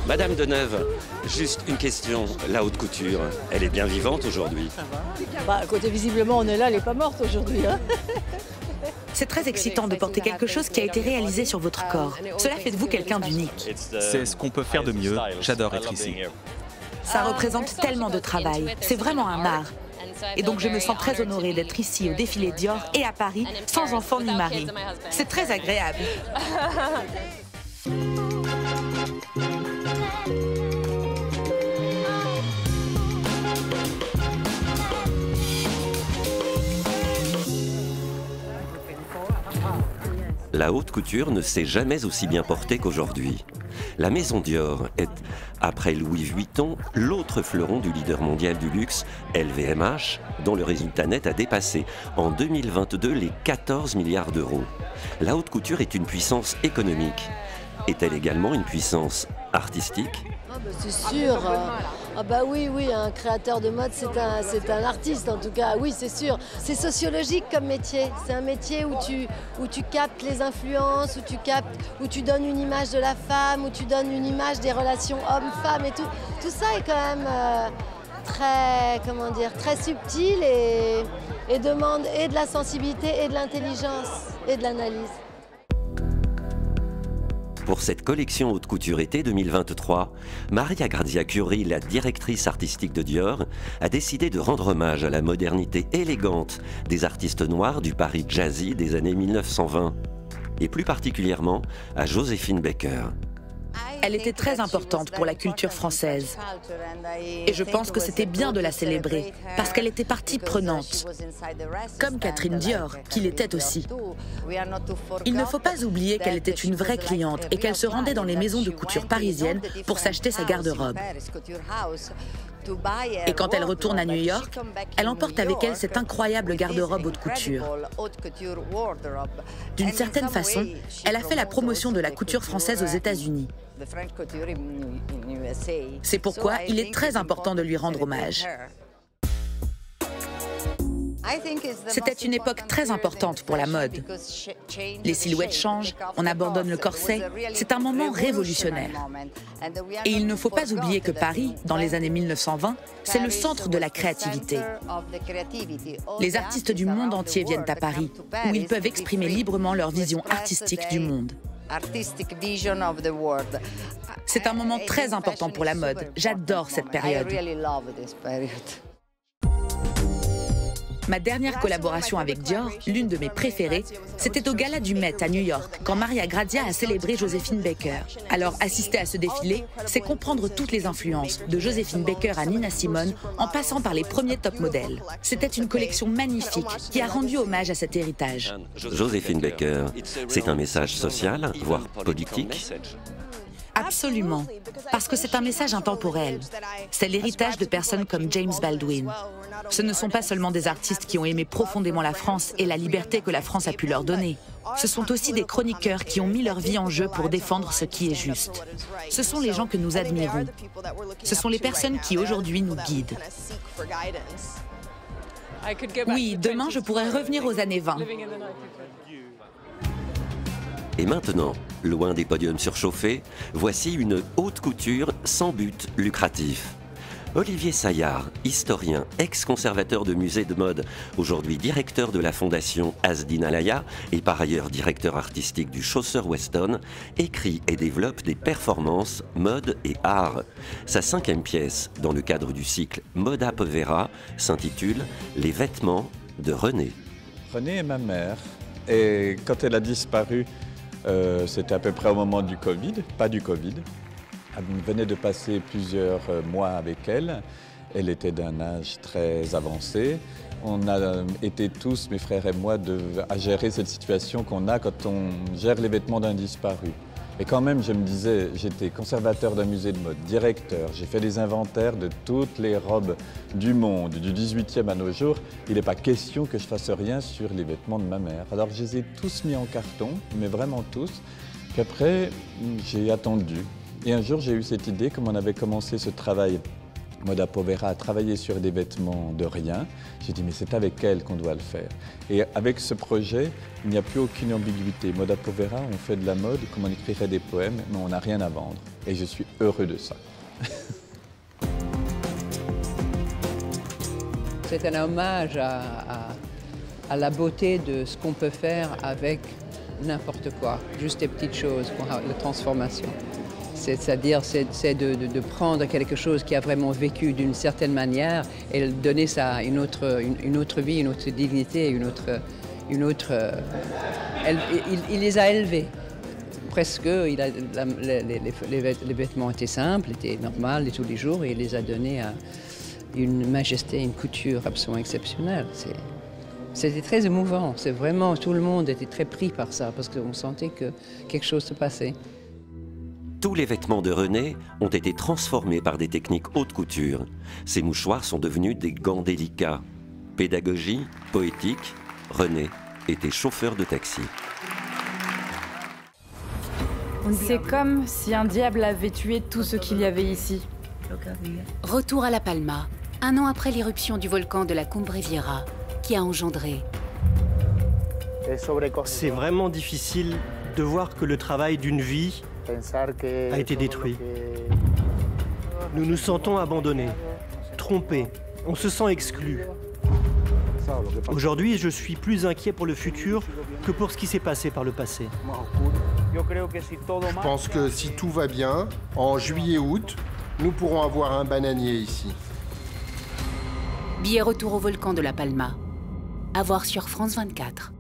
Madame Deneuve, juste une question. La haute couture, elle est bien vivante aujourd'hui? Bah, côté visiblement, on est là, elle n'est pas morte aujourd'hui. Hein. C'est très excitant de porter quelque chose qui a été réalisé sur votre corps. Cela fait de vous quelqu'un d'unique. C'est ce qu'on peut faire de mieux. J'adore être ici. Ça représente tellement de travail. C'est vraiment un art. Et donc je me sens très honorée d'être ici au défilé Dior et à Paris, sans enfant ni mari. C'est très agréable. La haute couture ne s'est jamais aussi bien portée qu'aujourd'hui. La maison Dior est, après Louis Vuitton, l'autre fleuron du leader mondial du luxe, LVMH, dont le résultat net a dépassé en 2022 les 14 milliards d'euros. La haute couture est une puissance économique. Est-elle également une puissance artistique? C'est sûr. Ah bah oui, un créateur de mode, c'est un artiste en tout cas. Oui, c'est sûr. C'est sociologique comme métier. C'est un métier où tu captes les influences, où tu donnes une image de la femme, où tu donnes une image des relations hommes-femmes et tout. Tout ça est quand même très subtil et demande et de la sensibilité et de l'intelligence et de l'analyse. Pour cette collection haute couture été 2023, Maria Grazia Chiuri, la directrice artistique de Dior, a décidé de rendre hommage à la modernité élégante des artistes noirs du Paris jazzy des années 1920, et plus particulièrement à Joséphine Baker. Elle était très importante pour la culture française. Et je pense que c'était bien de la célébrer, parce qu'elle était partie prenante. Comme Catherine Dior, qui l'était aussi. Il ne faut pas oublier qu'elle était une vraie cliente et qu'elle se rendait dans les maisons de couture parisiennes pour s'acheter sa garde-robe. Et quand elle retourne à New York, elle emporte avec elle cette incroyable garde-robe haute couture. D'une certaine façon, elle a fait la promotion de la couture française aux États-Unis. C'est pourquoi il est très important de lui rendre hommage. C'était une époque très importante pour la mode. Les silhouettes changent, on abandonne le corset, c'est un moment révolutionnaire. Et il ne faut pas oublier que Paris, dans les années 1920, c'est le centre de la créativité. Les artistes du monde entier viennent à Paris, où ils peuvent exprimer librement leur vision artistique du monde. C'est un moment très important pour la mode. J'adore cette période. Ma dernière collaboration avec Dior, l'une de mes préférées, c'était au Gala du Met à New York, quand Maria Grazia a célébré Joséphine Baker. Alors, assister à ce défilé, c'est comprendre toutes les influences, de Joséphine Baker à Nina Simone, en passant par les premiers top modèles. C'était une collection magnifique qui a rendu hommage à cet héritage. Joséphine Baker, c'est un message social, voire politique? Absolument, parce que c'est un message intemporel. C'est l'héritage de personnes comme James Baldwin. Ce ne sont pas seulement des artistes qui ont aimé profondément la France et la liberté que la France a pu leur donner. Ce sont aussi des chroniqueurs qui ont mis leur vie en jeu pour défendre ce qui est juste. Ce sont les gens que nous admirons. Ce sont les personnes qui aujourd'hui nous guident. Oui, demain je pourrais revenir aux années 20. Et maintenant, loin des podiums surchauffés, voici une haute couture sans but lucratif. Olivier Saillard, historien, ex-conservateur de musée de mode, aujourd'hui directeur de la fondation Asdin Alaya et par ailleurs directeur artistique du Chaucer Weston, écrit et développe des performances mode et art. Sa 5e pièce, dans le cadre du cycle Moda Povera, s'intitule « Les vêtements de René ». René est ma mère et quand elle a disparu, c'était à peu près au moment du Covid, pas du Covid. On venait de passer plusieurs mois avec elle. Elle était d'un âge très avancé. On a été tous, mes frères et moi, à gérer cette situation qu'on a quand on gère les vêtements d'un disparu. Et quand même, je me disais, j'étais conservateur d'un musée de mode, directeur, j'ai fait des inventaires de toutes les robes du monde, du 18e à nos jours. Il n'est pas question que je fasse rien sur les vêtements de ma mère. Alors je les ai tous mis en carton, mais vraiment tous. Puis après, j'ai attendu. Et un jour, j'ai eu cette idée, comme on avait commencé ce travail Moda Povera a travaillé sur des vêtements de rien. J'ai dit, mais c'est avec elle qu'on doit le faire. Et avec ce projet, il n'y a plus aucune ambiguïté. Moda Povera, on fait de la mode comme on écrirait des poèmes, mais on n'a rien à vendre. Et je suis heureux de ça. C'est un hommage à la beauté de ce qu'on peut faire avec n'importe quoi, juste des petites choses pour la transformation. C'est-à-dire, c'est de prendre quelque chose qui a vraiment vécu d'une certaine manière et donner ça une autre vie, une autre dignité, il les a élevés. Presque, les vêtements étaient simples, étaient normaux de tous les jours et il les a donnés à une majesté, une couture absolument exceptionnelle. C'était très émouvant, c'est vraiment, tout le monde était très pris par ça parce qu'on sentait que quelque chose se passait. Tous les vêtements de René ont été transformés par des techniques haute couture. Ces mouchoirs sont devenus des gants délicats. Pédagogie, poétique, René était chauffeur de taxi. C'est comme si un diable avait tué tout ce qu'il y avait ici. Retour à La Palma, 1 an après l'éruption du volcan de la Cumbre Vieja, qui a engendré. C'est vraiment difficile de voir que le travail d'une vie a été détruit. Nous nous sentons abandonnés, trompés, on se sent exclus. Aujourd'hui, je suis plus inquiet pour le futur que pour ce qui s'est passé par le passé. Je pense que si tout va bien, en juillet-août, nous pourrons avoir un bananier ici. Billet retour au volcan de La Palma. À voir sur France 24.